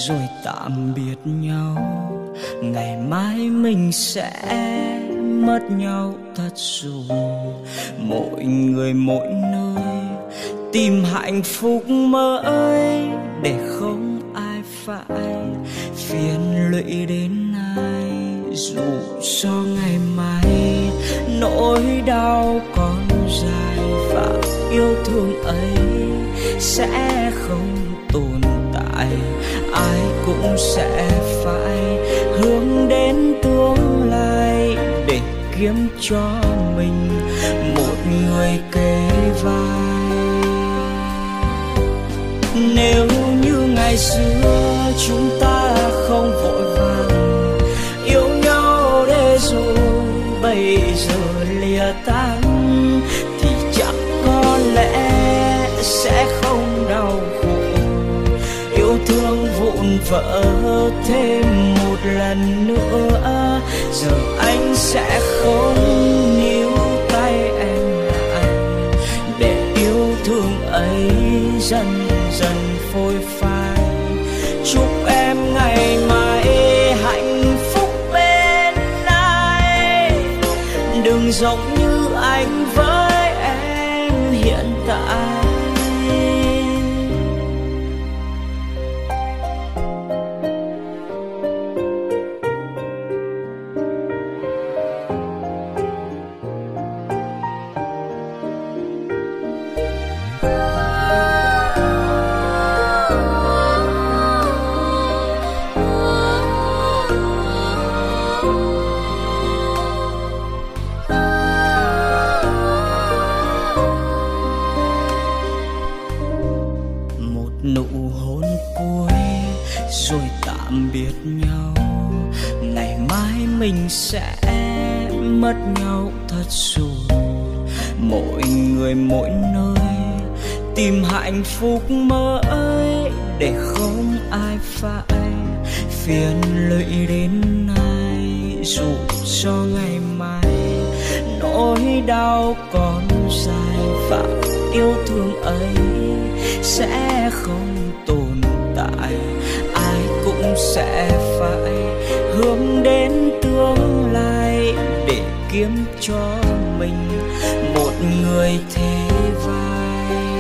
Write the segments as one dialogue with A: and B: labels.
A: rồi tạm biệt nhau. Ngày mai mình sẽ mất nhau thật rồi. Mỗi người mỗi nơi tìm hạnh phúc mới, để không ai phải phiền lụy đến ai. Dù cho ngày mai nỗi đau còn dài và yêu thương ấy sẽ không tồn tại, ai cũng sẽ phải hướng đến tương lai để kiếm cho mình một người kề vai. Nếu như ngày xưa chúng ta không vội vàng yêu nhau để rồi bây giờ lìa tán, thì chắc có lẽ sẽ không đau khổ. Yêu thương vụn vỡ thêm một lần nữa, giờ anh sẽ không níu tay em lại, để yêu thương ấy dần dần phôi phai. Chúc em ngày mai hạnh phúc bên ai, đừng giống như anh với em hiện tại. Nụ hôn cuối rồi tạm biệt nhau. Ngày mai mình sẽ mất nhau thật rồi. Mỗi người mỗi nơi tìm hạnh phúc mới, để không ai phải phiền lụy đến ai. Dù cho ngày mai nỗi đau còn dài và yêu thương ấy sẽ không tồn tại, ai cũng sẽ phải hướng đến tương lai để kiếm cho mình một người thế vai.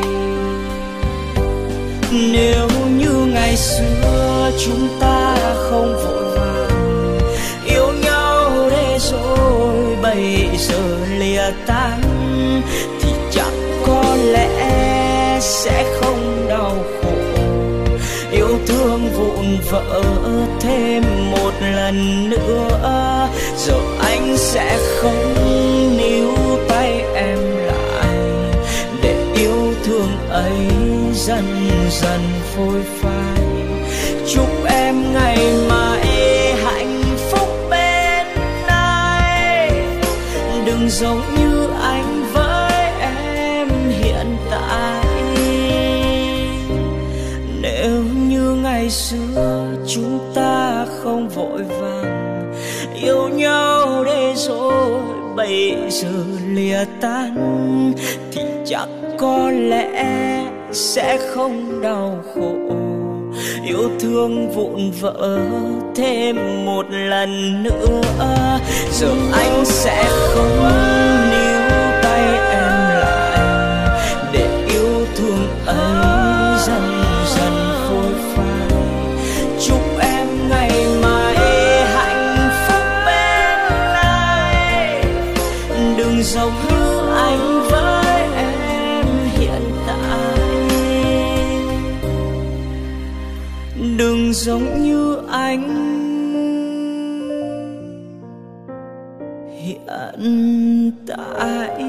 A: Nếu như ngày xưa chúng ta không vội vàng yêu nhau để rồi bây giờ lìa tán, thì chắc có lẽ sẽ không đau khổ. Yêu thương vụn vỡ thêm một lần nữa, giờ anh sẽ không níu tay em lại, để yêu thương ấy dần dần phôi phai. Chúc em ngày mai hạnh phúc bên ai, đừng giống như anh với em hiện tại. Nếu như ngày xưa chúng ta không vội vàng yêu nhau để rồi bây giờ lìa tan, thì chắc có lẽ sẽ không đau khổ. Yêu thương vụn vỡ thêm một lần nữa, giờ anh sẽ không níu tay em lại, để yêu thương ấy dần dần phôi phai. Chúc em ngày mai hạnh phúc bên ai, đừng giống như anh với em hiện tại, đừng giống như anh hiện tại.